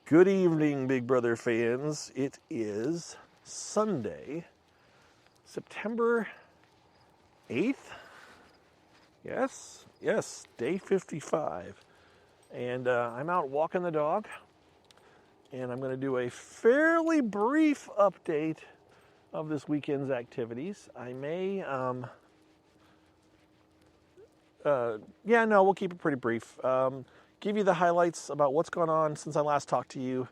Good evening, Big Brother fans. It is Sunday, September 8th. Yes, day 55. And I'm out walking the dog, and I'm going to do a fairly brief update of this weekend's activities. I may, we'll keep it pretty brief. Give you the highlights about what's gone on since I last talked to you,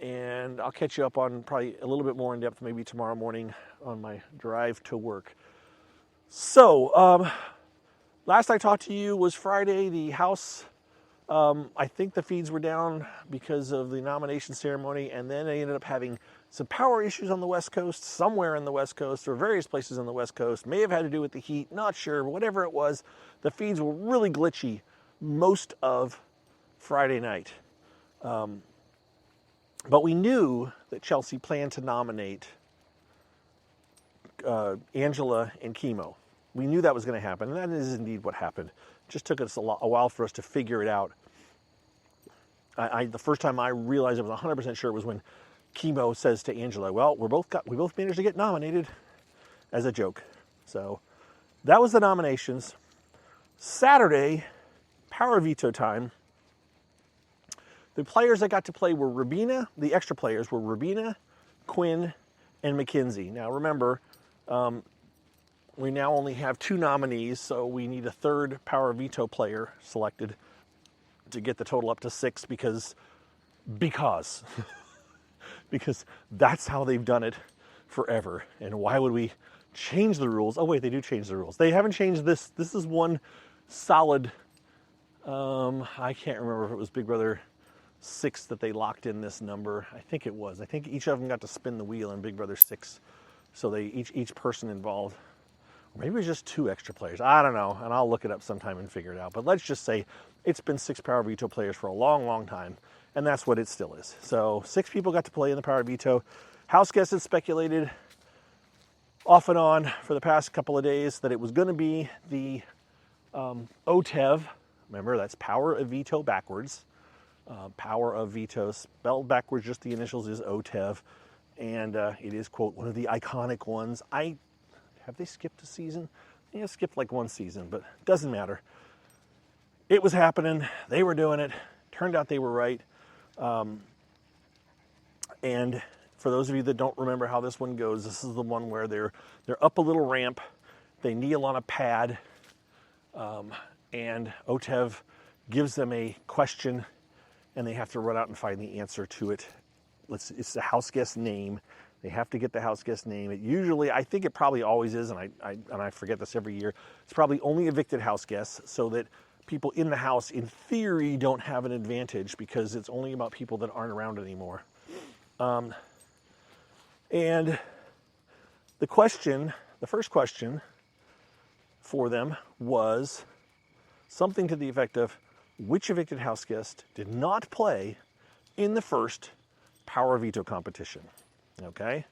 and I'll catch you up on probably a little bit more in depth maybe tomorrow morning on my drive to work. So, last I talked to you was Friday. The House, I think the feeds were down because of the nomination ceremony, and then they ended up having some power issues on the West Coast, somewhere in the West Coast, or various places on the West Coast. May have had to do with the heat, not sure, but whatever it was, the feeds were really glitchy most of Friday night. But we knew that Chelsea planned to nominate Angela and Chemo. We knew that was going to happen, and that is indeed what happened. It just took us a while for us to figure it out. The first time I realized I was 100% sure was when Chemo says to Angela, "Well, we both managed to get nominated," as a joke. So that was the nominations. Saturday, power veto time. The players that got to play were Rabina. The extra players were Rabina, Quinn, and Mackenzie. Now remember, we now only have 2 nominees, so we need a third power veto player selected to get the total up to 6 because that's how they've done it forever. And why would we change the rules? Oh wait, they do change the rules. They haven't changed this. This is one solid, I can't remember if it was Big Brother 6 that they locked in this number. I think it was. I think each of them got to spin the wheel in Big Brother 6. So they each person involved. Or maybe it was just 2 extra players. I don't know. And I'll look it up sometime and figure it out. But let's just say it's been 6 power veto players for a long, long time. And that's what it still is. So 6 people got to play in the power veto. House guests had speculated off and on for the past couple of days that it was going to be the OTEV. Remember, that's power of veto backwards. Power of veto, spelled backwards, just the initials, is OTEV. And it is, quote, one of the iconic ones. Have they skipped a season? Yeah, skipped like 1 season, but doesn't matter. It was happening. They were doing it. Turned out they were right. And for those of you that don't remember how this one goes, this is the one where they're up a little ramp. They kneel on a pad. And OTEV gives them a question, and they have to run out and find the answer to it. It's the house guest name. They have to get the house guest name. It usually, I think it probably always is, and I forget this every year, it's probably only evicted house guests so that people in the house, in theory, don't have an advantage because it's only about people that aren't around anymore. And the first question for them was something to the effect of, which evicted house guest did not play in the first power veto competition? Okay,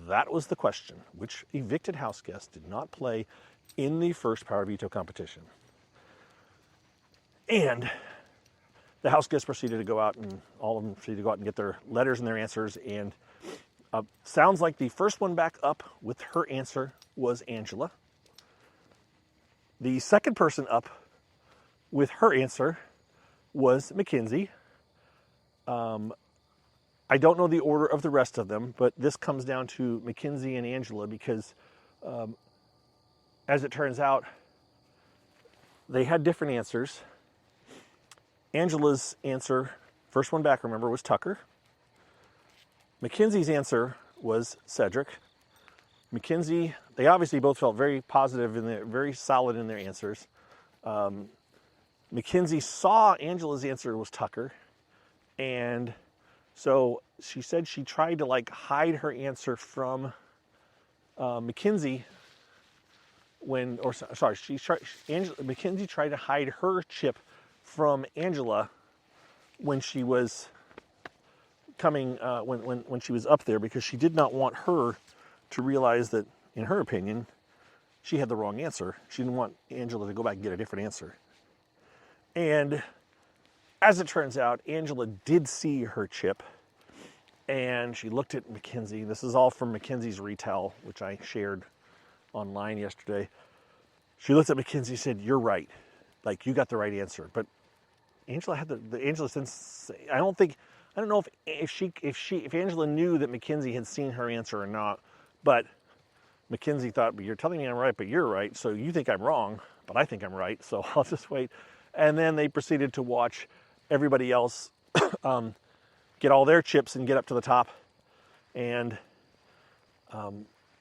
that was the question. Which evicted house guest did not play in the first power veto competition? And the house guests proceeded to go out, and all of them proceeded to go out and get their letters and their answers. And sounds like the first one back up with her answer was Angela. The second person up with her answer was Mackenzie. I don't know the order of the rest of them, but this comes down to Mackenzie and Angela because, as it turns out, they had different answers. Angela's answer, first one back, remember, was Tucker. Mackenzie's answer was Cedric. Mackenzie, they obviously both felt very positive and very solid in their answers. Mackenzie saw Angela's answer was Tucker, and so she said she tried to hide her answer from Mackenzie Mackenzie tried to hide her chip from Angela when she was coming, when she was up there, because she did not want her to realize that, in her opinion, she had the wrong answer. She didn't want Angela to go back and get a different answer. And as it turns out, Angela did see her chip, and she looked at Mackenzie. This is all from Mackenzie's retell, which I shared online yesterday. She looked at Mackenzie and said, "You're right. Like, you got the right answer." But Angela had Angela since I don't know if Angela knew that Mackenzie had seen her answer or not, but Mackenzie thought, "But you're telling me I'm right, but you're right. So you think I'm wrong, but I think I'm right. So I'll just wait." And then they proceeded to watch everybody else get all their chips and get up to the top. And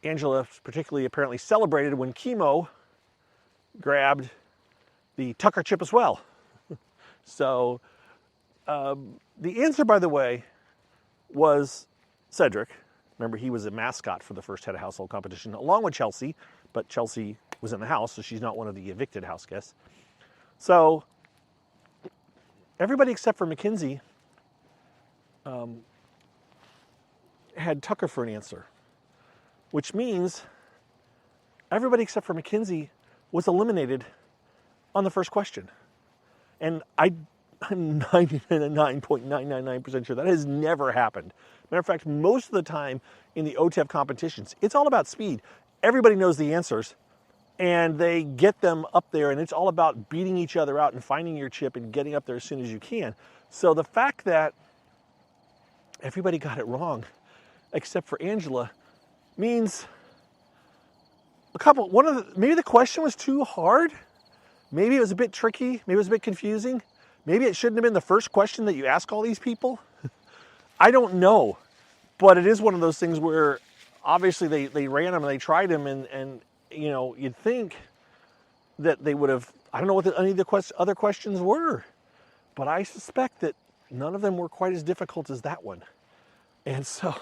Angela particularly apparently celebrated when Chemo grabbed the Tucker chip as well. So the answer, by the way, was Cedric. Remember, he was a mascot for the first head of household competition, along with Chelsea, but Chelsea was in the house, so she's not one of the evicted house guests. So everybody except for Mackenzie had Tucker for an answer, which means everybody except for Mackenzie was eliminated on the first question. And I'm 99.999% sure that has never happened. Matter of fact, most of the time in the OTEV competitions, it's all about speed. Everybody knows the answers, and they get them up there, and it's all about beating each other out and finding your chip and getting up there as soon as you can. So the fact that everybody got it wrong, except for Angela, means maybe the question was too hard. Maybe it was a bit tricky. Maybe it was a bit confusing. Maybe it shouldn't have been the first question that you ask all these people. I don't know. But it is one of those things where obviously they ran them and they tried them, and you know, you'd think that they would have, I don't know what any of the other questions were, but I suspect that none of them were quite as difficult as that one. And so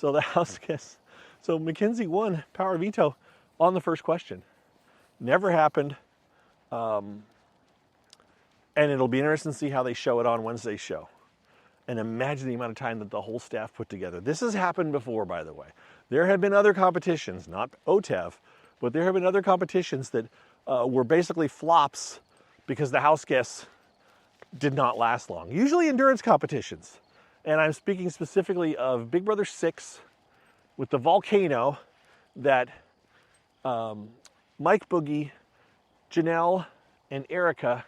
the house guests, so Mackenzie won Power Veto on the first question. Never happened. And it'll be interesting to see how they show it on Wednesday's show. And imagine the amount of time that the whole staff put together. This has happened before, by the way. There have been other competitions, not OTEV, but there have been other competitions that were basically flops because the house guests did not last long. Usually endurance competitions. And I'm speaking specifically of Big Brother 6 with the volcano that Mike Boogie, Janelle, and Erica,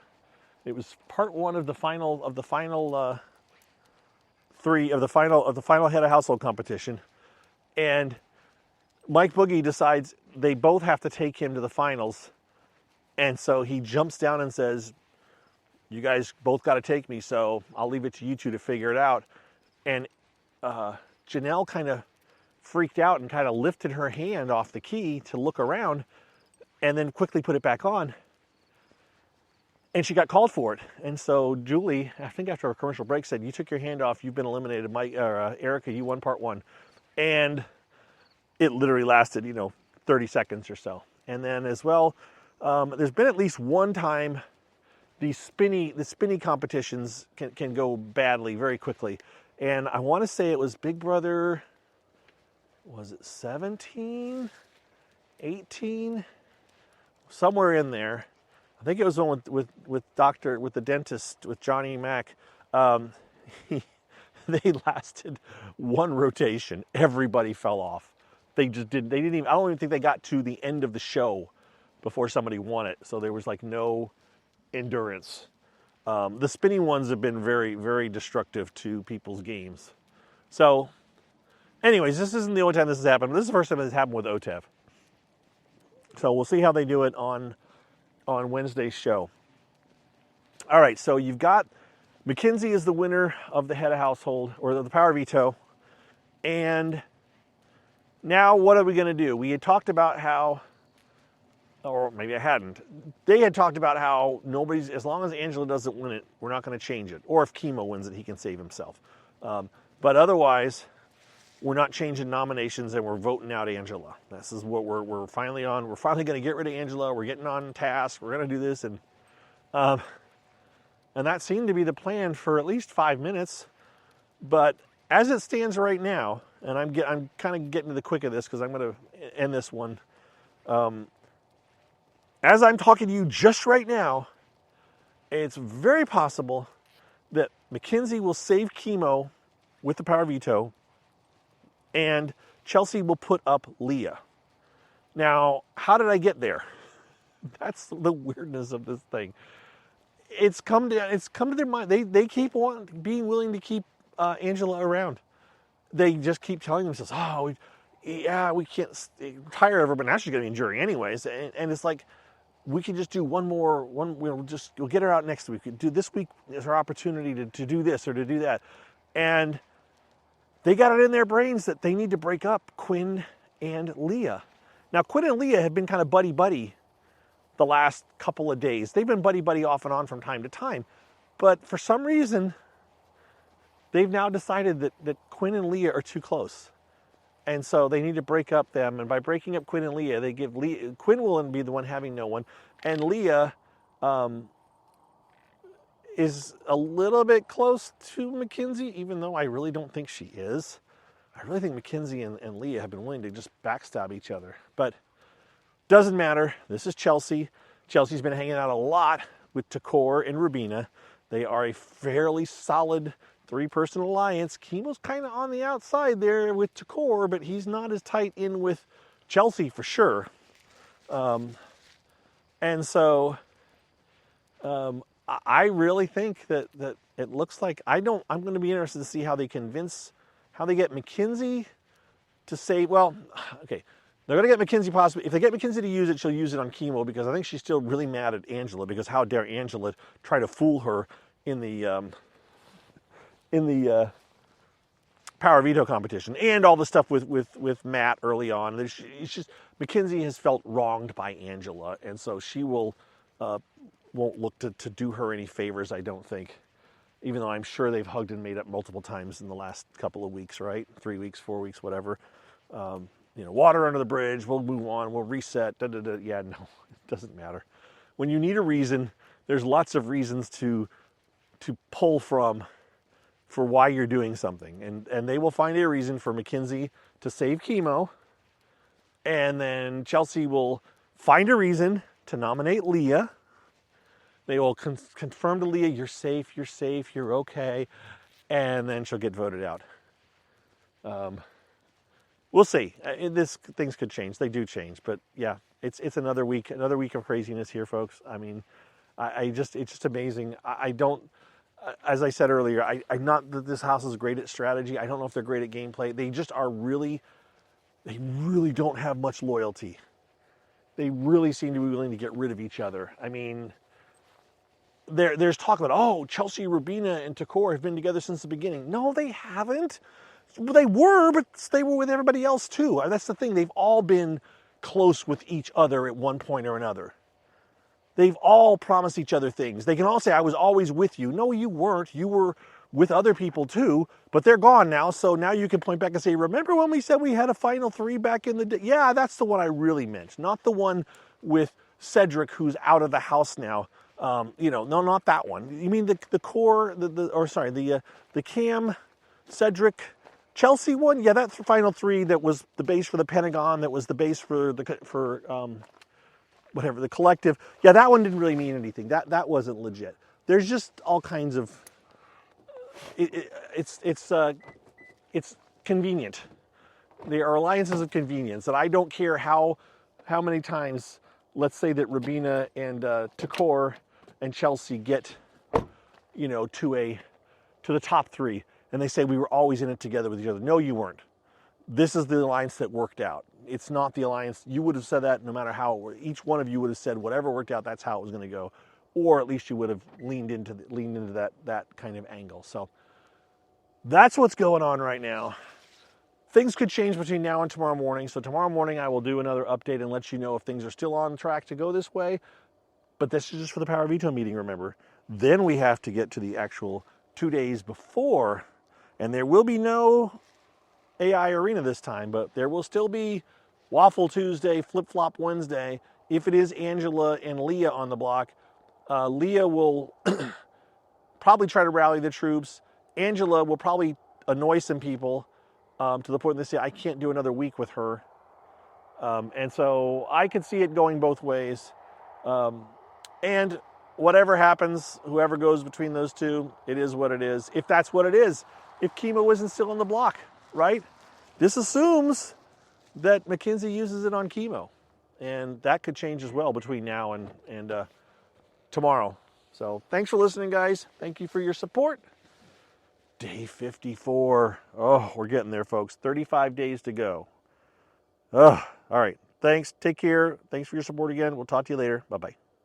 it was part one of the final three of the final head of household competition, and Mike Boogie decides they both have to take him to the finals, and so he jumps down and says, "You guys both got to take me, so I'll leave it to you two to figure it out." And Janelle kind of freaked out and kind of lifted her hand off the key to look around, and then quickly put it back on. And she got called for it. And so Julie, I think after a commercial break, said, "You took your hand off. You've been eliminated. Erica, you won part one." And it literally lasted, 30 seconds or so. And then as well, there's been at least one time the spinny competitions can go badly very quickly. And I want to say it was Big Brother, was it 17, 18? Somewhere in there. I think it was one with the dentist, with Johnny Mac. They lasted one rotation. Everybody fell off. They didn't even, I don't even think they got to the end of the show before somebody won it. So there was like no endurance. The spinning ones have been very, very destructive to people's games. So anyways, this isn't the only time this has happened. This is the first time this happened with OTEV. So we'll see how they do it on Wednesday's show. All right, so you've got Mackenzie is the winner of the head of household, or the Power Veto. And now what are we going to do? We had talked about how, or maybe I hadn't, they had talked about how as long as Angela doesn't win it, we're not going to change it. Or if Chemo wins it, he can save himself. But otherwise, we're not changing nominations and we're voting out Angela. This is what we're finally on. We're finally going to get rid of Angela. We're getting on task. We're going to do this. And that seemed to be the plan for at least 5 minutes. But as it stands right now, and I'm kind of getting to the quick of this because I'm going to end this one. As I'm talking to you just right now, it's very possible Mackenzie will save Chemo with the power veto, and Chelsea will put up Leah. Now, how did I get there? That's the weirdness of this thing. It's come to their mind. They keep being willing to keep Angela around. They just keep telling themselves, "Oh, we can't tire of her, but now she's going to be in jury anyways." And it's like, we can just do we'll get her out next week. This week is our opportunity to do this or to do that. And they got it in their brains that they need to break up Quinn and Leah. Now, Quinn and Leah have been kind of buddy-buddy the last couple of days. They've been buddy-buddy off and on from time to time. But for some reason, they've now decided that Quinn and Leah are too close. And so they need to break up them. And by breaking up Quinn and Leah, they give Quinn will be the one having no one. And Leah is a little bit close to Mackenzie, even though I really don't think she is. I really think Mackenzie and Leah have been willing to just backstab each other. But doesn't matter. This is Chelsea. Chelsea's been hanging out a lot with Takor and Rubina. They are a fairly solid three-person alliance. Chemo's kind of on the outside there with Takor, but he's not as tight in with Chelsea for sure. And so I really think that it looks like I'm going to be interested to see how they get Mackenzie to say, well, okay, they're going to get Mackenzie possibly. If they get Mackenzie to use it, she'll use it on Chemo, because I think she's still really mad at Angela, because how dare Angela try to fool her in the power veto competition, and all the stuff with Matt early on. It's just Mackenzie has felt wronged by Angela, and so she won't look to do her any favors, I don't think. Even though I'm sure they've hugged and made up multiple times in the last couple of weeks, right? 3 weeks, 4 weeks, whatever. Water under the bridge, we'll move on, we'll reset, da-da-da. Yeah, no, it doesn't matter. When you need a reason, there's lots of reasons to pull from for why you're doing something. And they will find a reason for Mackenzie to save Chemo, and then Chelsea will find a reason to nominate Leah. They will confirm to Leah, you're safe, you're okay, and then she'll get voted out. We'll see. Things could change. They do change, but yeah, it's another week of craziness here, folks. I mean, it's just amazing. I don't, as I said earlier, I'm not that this house is great at strategy. I don't know if they're great at gameplay. They just are they really don't have much loyalty. They really seem to be willing to get rid of each other. I mean, there's talk about, Chelsea, Rubina, and Takor have been together since the beginning. No, they haven't. They were, but they were with everybody else too. That's the thing. They've all been close with each other at one point or another. They've all promised each other things. They can all say, I was always with you. No, you weren't. You were with other people too, but they're gone now. So now you can point back and say, remember when we said we had a final three back in the day? Yeah, that's the one I really meant. Not the one with Cedric, who's out of the house now. No, not that one. You mean the Cam, Cedric, Chelsea one? Yeah, that's the final three that was the base for the Pentagon, that was the base for the collective. Yeah, that one didn't really mean anything. That wasn't legit. There's just all kinds of it's convenient. They are alliances of convenience, and I don't care how many times, let's say that Rubina and Takor and Chelsea get to the top three, and they say we were always in it together with each other. No, you weren't. This is the alliance that worked out. It's not the alliance. You would have said that no matter how. Each one of you would have said whatever worked out, that's how it was going to go, or at least you would have leaned into that kind of angle. So that's what's going on right now. Things could change between now and tomorrow morning. So tomorrow morning I will do another update and let you know if things are still on track to go this way. But this is just for the power veto meeting, remember. Then we have to get to the actual 2 days before, and there will be no AI Arena this time, but there will still be Waffle Tuesday, Flip Flop Wednesday. If it is Angela and Leah on the block, Leah will probably try to rally the troops. Angela will probably annoy some people to the point they say, I can't do another week with her. And so I could see it going both ways. And whatever happens, whoever goes between those two, it is what it is. If that's what it is, if chemo isn't still on the block, right? This assumes that McKinsey uses it on chemo. And that could change as well between now and tomorrow. So thanks for listening, guys. Thank you for your support. Day 54. Oh, we're getting there, folks. 35 days to go. Oh, all right. Thanks. Take care. Thanks for your support again. We'll talk to you later. Bye-bye.